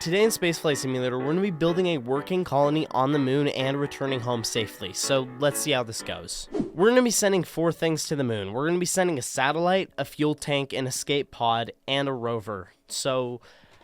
Today in SpaceFlight Simulator, we're going to be building a working colony on the moon and returning home safely. So let's see how this goes. We're going to be sending 4 things to the moon. We're going to be sending a satellite, a fuel tank, an escape pod, and a rover. So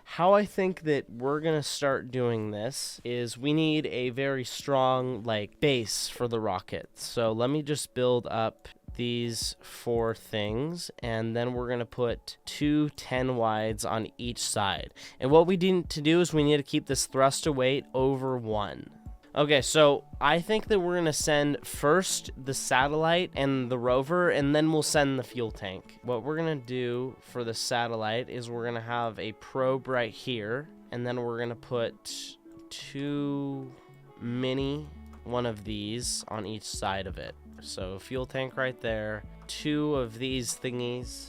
how I think that we're going to start doing this is we need a very strong base for the rocket. So let me just build up these 4 things, and then we're going to put 2 10 wides on each side. And what we need to do is we need to keep this thruster weight over 1. Okay, so I think that we're going to send first the satellite and the rover, and then we'll send the fuel tank. What we're going to do for the satellite is we're going to have a probe right here, and then we're going to put 2 mini one of these on each side of it. So fuel tank right there, 2 of these thingies,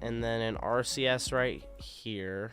and then an RCS right here.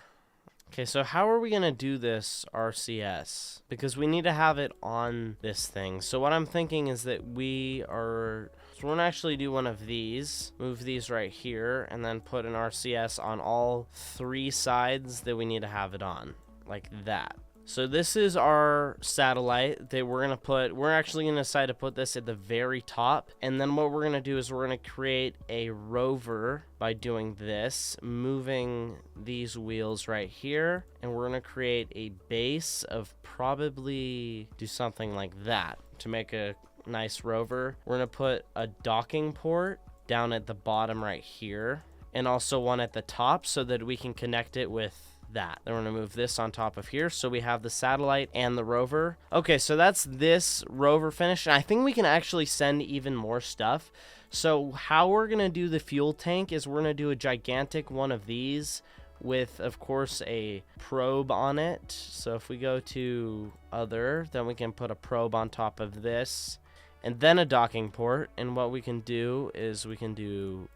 Okay, so how are we going to do this RCS? Because we need to have it on this thing. So what I'm thinking is that we're going to actually do one of these, move these right here, and then put an RCS on all 3 sides that we need to have it on, like that. So this is our satellite that we're actually going to decide to put this at the very top. And then what we're going to do is we're going to create a rover by doing this, moving these wheels right here. And we're going to create a base of probably do something like that to make a nice rover. We're going to put a docking port down at the bottom right here, and also one at the top so that we can connect it with that. Then we're going to move this on top of here so we have the satellite and the rover. Okay, so that's this rover finished, and I think we can actually send even more stuff. So how we're going to do the fuel tank is we're going to do a gigantic one of these with, of course, a probe on it. So if we go to other, then we can put a probe on top of this, and then a docking port. And what we can do is we can do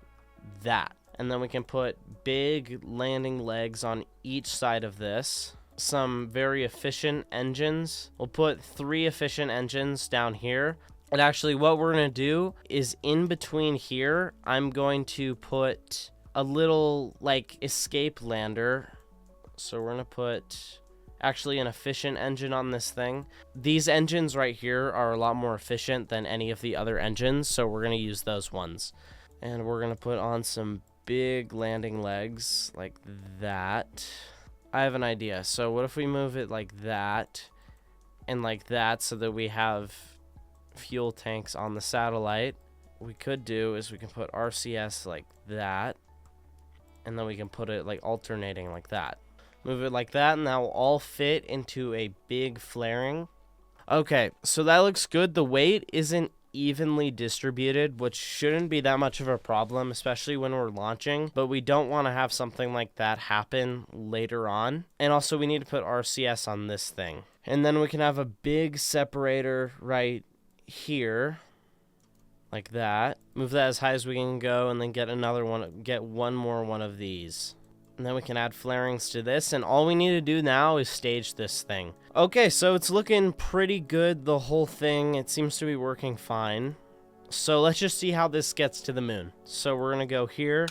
that. And then we can put big landing legs on each side of this. Some very efficient engines. We'll put 3 efficient engines down here. And actually what we're going to do is in between here, I'm going to put a little escape lander. So we're going to put actually an efficient engine on this thing. These engines right here are a lot more efficient than any of the other engines, so we're going to use those ones. And we're going to put on some big landing legs like that. I have an idea. So what if we move it like that and like that so that we have fuel tanks on the satellite? What we could do is we can put RCS like that, and then we can put it alternating like that. Move it like that, and that will all fit into a big flaring. Okay, so that looks good. The weight isn't evenly distributed, which shouldn't be that much of a problem, especially when we're launching, but we don't want to have something like that happen later on. And also we need to put RCS on this thing, and then we can have a big separator right here like that. Move that as high as we can go, and then get one more one of these. And then we can add flarings to this, and all we need to do now is stage this thing. Okay, so it's looking pretty good, the whole thing. It seems to be working fine. So let's just see how this gets to the moon. So we're going to go here,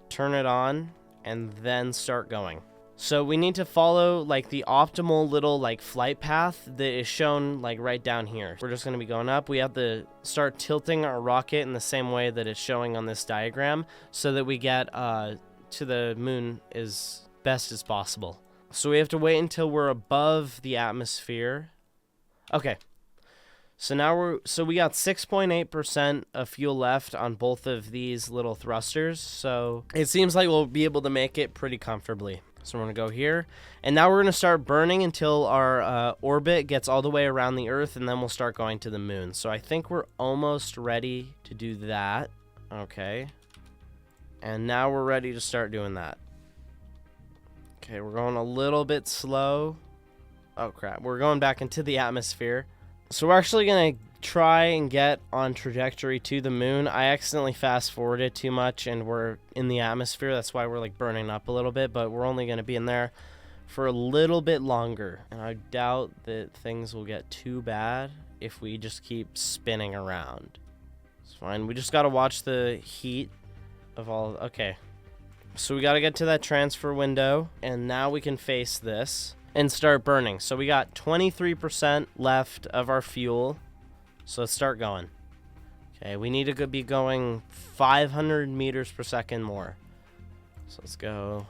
turn it on, and then start going. So we need to follow the optimal little flight path that is shown right down here. We're just going to be going up. We have to start tilting our rocket in the same way that it's showing on this diagram so that we get to the moon as best as possible. So we have to wait until we're above the atmosphere. Okay. So now we got 6.8% of fuel left on both of these little thrusters. So it seems like we'll be able to make it pretty comfortably. So we're going to go here, and now we're going to start burning until our orbit gets all the way around the Earth, and then we'll start going to the moon. So I think we're almost ready to do that. Okay. And now we're ready to start doing that. Okay, we're going a little bit slow. Oh, crap. We're going back into the atmosphere. So we're actually going to try and get on trajectory to the moon. I accidentally fast-forwarded too much, and we're in the atmosphere. That's why we're, burning up a little bit, but we're only going to be in there for a little bit longer. And I doubt that things will get too bad if we just keep spinning around. It's fine. We just got to watch the heat of all. Okay, so we got to get to that transfer window, and now we can face this. and start burning. So we got 23% left of our fuel. So let's start going. Okay, we need to be going 500 meters per second more. So let's go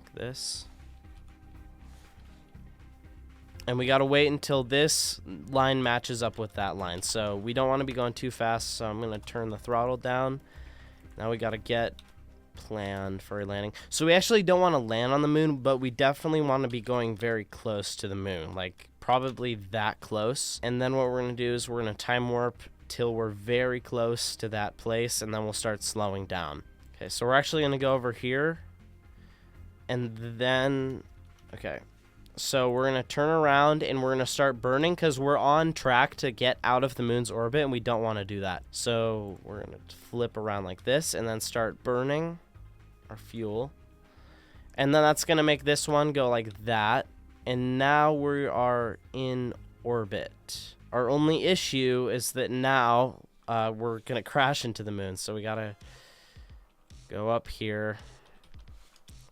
like this. And we gotta wait until this line matches up with that line. So we don't want to be going too fast, so I'm gonna turn the throttle down. Now we gotta get planned for a landing. So we actually don't want to land on the moon, but we definitely want to be going very close to the moon, like probably that close. And then what we're gonna do is we're gonna time warp till we're very close to that place, and then we'll start slowing down. Okay, so we're actually gonna go over here, and then okay. So we're going to turn around and we're going to start burning because we're on track to get out of the moon's orbit, and we don't want to do that. So we're going to flip around like this and then start burning our fuel. And then that's going to make this one go like that. And now we are in orbit. Our only issue is that now we're going to crash into the moon. So we got to go up here,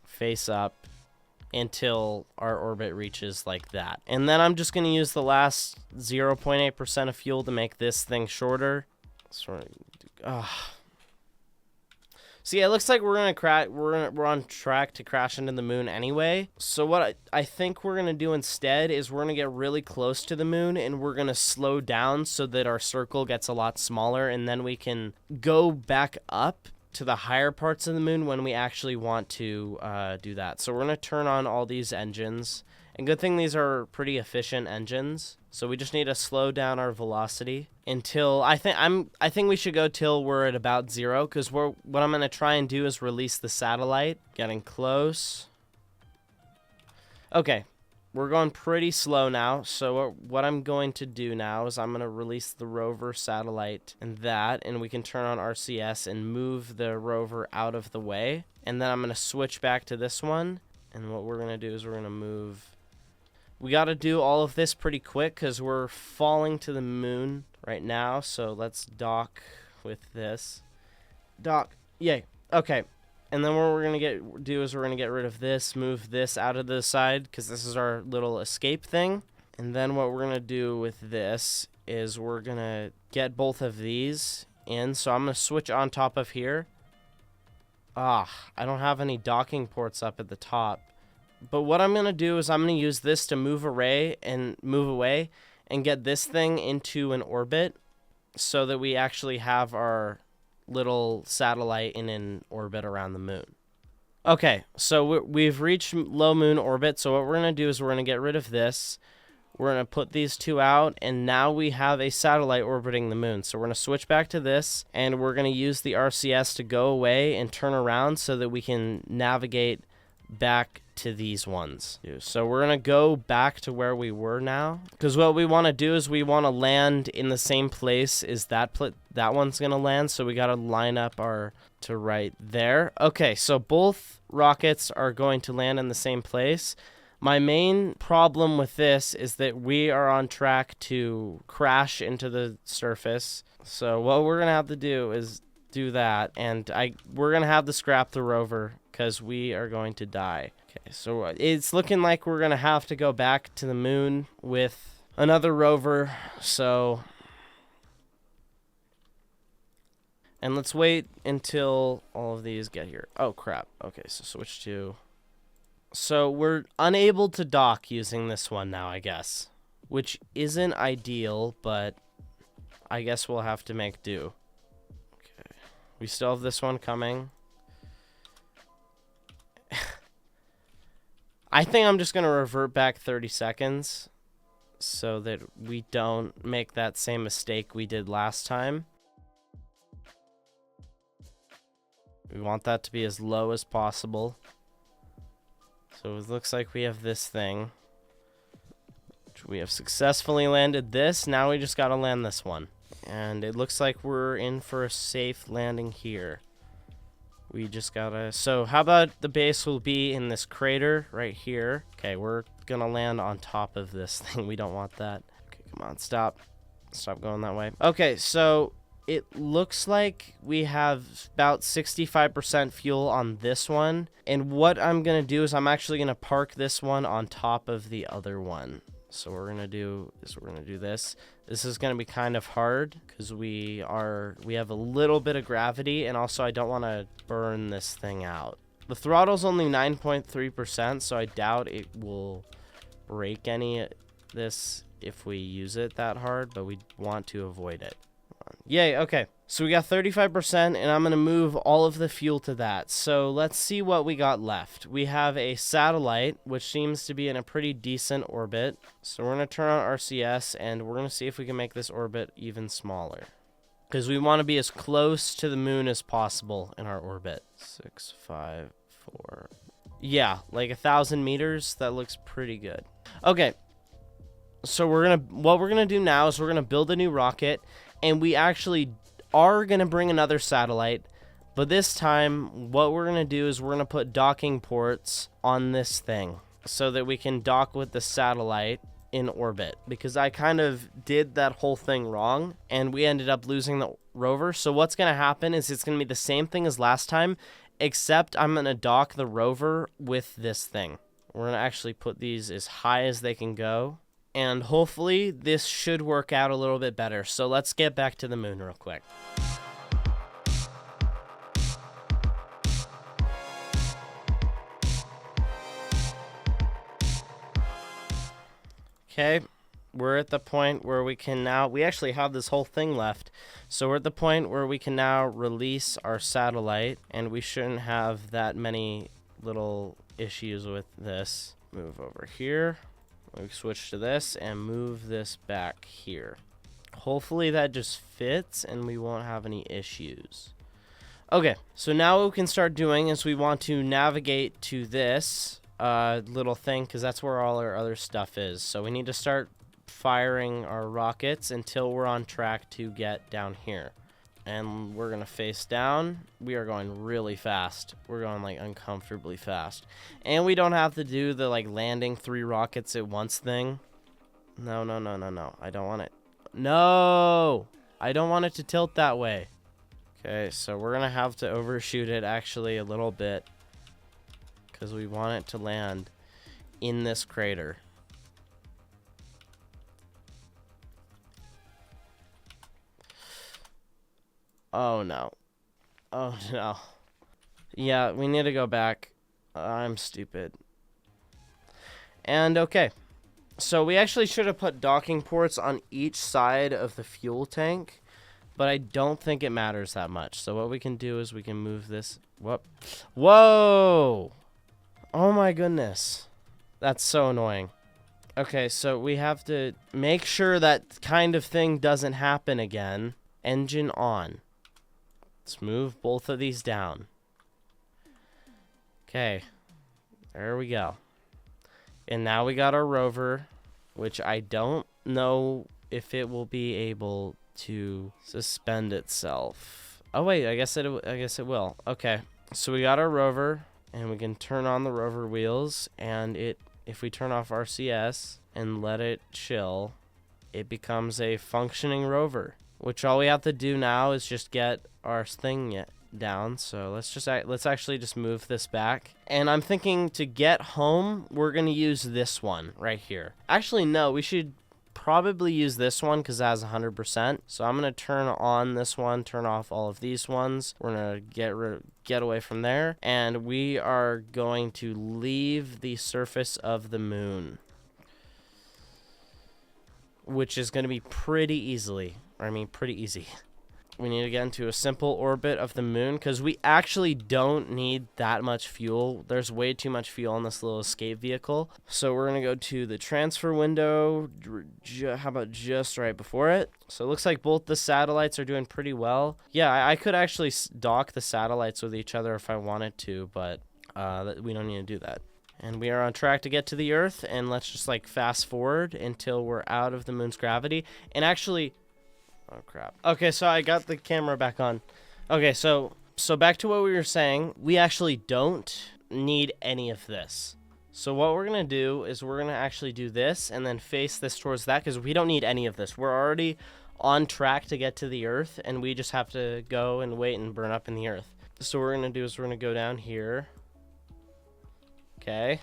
face up, until our orbit reaches like that. And then I'm just going to use the last 0.8% of fuel to make this thing shorter. See, it looks like we're gonna crash. We're on track to crash into the moon anyway. So what I think we're gonna do instead is we're gonna get really close to the moon and we're gonna slow down so that our circle gets a lot smaller, and then we can go back up to the higher parts of the moon when we actually want to do that. So we're gonna turn on all these engines, and good thing these are pretty efficient engines. So we just need to slow down our velocity until I think we should go till we're at about 0, because what I'm gonna try and do is release the satellite. Getting close. Okay, we're going pretty slow now. So what I'm going to do now is I'm gonna release the rover satellite and we can turn on RCS and move the rover out of the way. And then I'm gonna switch back to this one. And what we're gonna do is we're gonna move. We got to do all of this pretty quick because we're falling to the moon right now. So let's dock with this. Dock. Yay. Okay. And then what we're going to do is we're going to get rid of this, move this out of the side because this is our little escape thing. And then what we're going to do with this is we're going to get both of these in. So I'm going to switch on top of here. I don't have any docking ports up at the top. But what I'm going to do is I'm going to use this to move away and get this thing into an orbit so that we actually have our little satellite in an orbit around the moon. Okay, so we've reached low moon orbit. So what we're going to do is we're going to get rid of this. We're going to put these two out, and now we have a satellite orbiting the moon. So we're going to switch back to this, and we're going to use the RCS to go away and turn around so that we can navigate back to these ones. So we're gonna go back to where we were now, because what we want to do is we want to land in the same place as that one's gonna land. So we got to line up to right there. Okay, so both rockets are going to land in the same place. My main problem with this is that we are on track to crash into the surface. So what we're gonna have to do is do that, and we're gonna have to scrap the rover because we are going to die. Okay, so it's looking like we're gonna have to go back to the moon with another rover. So, and let's wait until all of these get here. Oh crap. Okay, so switch to. So we're unable to dock using this one now, I guess, which isn't ideal, but I guess we'll have to make do. Okay, we still have this one coming. I think I'm just going to revert back 30 seconds so that we don't make that same mistake we did last time. We want that to be as low as possible. So it looks like we have this thing. We have successfully landed this. Now we just got to land this one. And it looks like we're in for a safe landing here. We just gotta. So how about the base will be in this crater right here? Okay, we're gonna land on top of this thing. We don't want that. Okay, come on, stop going that way. Okay, so it looks like we have about 65% fuel on this one. And what I'm going to do is I'm actually going to park this one on top of the other one. So we're going to do this. This is going to be kind of hard because we have a little bit of gravity, and also I don't want to burn this thing out. The throttle's only 9.3%, so I doubt it will break any of this if we use it that hard, but we want to avoid it. Yay, okay. So we got 35%, and I'm going to move all of the fuel to that. So let's see what we got left. We have a satellite, which seems to be in a pretty decent orbit. So we're going to turn on RCS, and we're going to see if we can make this orbit even smaller, because we want to be as close to the moon as possible in our orbit. 6, 5, 4. Yeah, like 1,000 meters. That looks pretty good. Okay. So what we're gonna do now is we're gonna build a new rocket, and we actually are gonna bring another satellite, but this time what we're gonna do is we're gonna put docking ports on this thing so that we can dock with the satellite in orbit, because I kind of did that whole thing wrong and we ended up losing the rover. So what's gonna happen is it's gonna be the same thing as last time, except I'm gonna dock the rover with this thing. We're gonna actually put these as high as they can go. And hopefully this should work out a little bit better. So let's get back to the moon real quick. Okay, we're at the point where we actually have this whole thing left. So we're at the point where we can now release our satellite, and we shouldn't have that many little issues with this. Move over here. We switch to this and move this back here. Hopefully that just fits and we won't have any issues. Okay, so now what we can start doing is we want to navigate to this little thing, because that's where all our other stuff is. So we need to start firing our rockets until we're on track to get down here. And we're going to face down. We are going really fast. We're going like uncomfortably fast. And we don't have to do the like landing 3 rockets at once thing. No. I don't want it. No! I don't want it to tilt that way. Okay, so we're going to have to overshoot it actually a little bit, because we want it to land in this crater. Oh no. Oh no. Yeah, we need to go back. I'm stupid. And okay. So we actually should have put docking ports on each side of the fuel tank, but I don't think it matters that much. So what we can do is we can move this. Whoop. Whoa! Oh my goodness. That's so annoying. Okay, so we have to make sure that kind of thing doesn't happen again. Engine on. Let's move both of these down. Okay, there we go. And now we got our rover, which I don't know if it will be able to suspend itself. Oh wait, I guess it will. Okay, so we got our rover, and we can turn on the rover wheels, and if we turn off RCS and let it chill, it becomes a functioning rover. Which all we have to do now is just get our thing down. So let's actually just move this back. And I'm thinking to get home, we're going to use this one right here. Actually, no, we should probably use this one because it has 100%. So I'm going to turn on this one, turn off all of these ones. We're going to get away from there. And we are going to leave the surface of the moon, which is going to be pretty easy. We need to get into a simple orbit of the moon, because we actually don't need that much fuel. There's way too much fuel in this little escape vehicle. So we're going to go to the transfer window. How about just right before it? So it looks like both the satellites are doing pretty well. Yeah, I could actually dock the satellites with each other if I wanted to, but we don't need to do that. And we are on track to get to the Earth, and let's just like fast forward until we're out of the moon's gravity. And actually, oh crap. Okay, so I got the camera back on. Okay, so back to what we were saying. We actually don't need any of this. So what we're going to do is we're going to actually do this and then face this towards that, because we don't need any of this. We're already on track to get to the Earth, and we just have to go and wait and burn up in the Earth. So what we're going to do is we're going to go down here. Okay.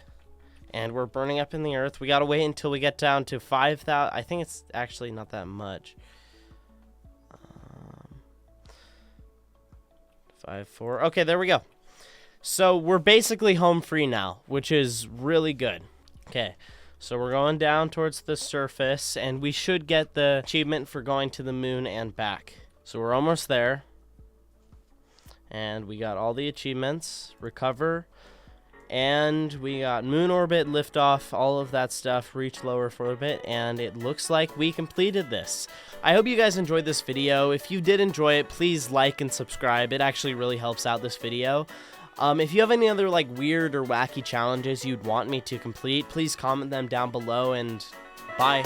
And we're burning up in the Earth. We got to wait until we get down to 5,000. I think it's actually not that much. 5, 4. Okay, there we go. So we're basically home free now, which is really good. Okay. So we're going down towards the surface, and we should get the achievement for going to the moon and back. So we're almost there. And we got all the achievements. Recover. And we got moon orbit, liftoff, all of that stuff, reach low Earth orbit, and it looks like we completed this. I hope you guys enjoyed this video. If you did enjoy it, please like and subscribe. It actually really helps out this video. If you have any other like weird or wacky challenges you'd want me to complete, please comment them down below, and bye.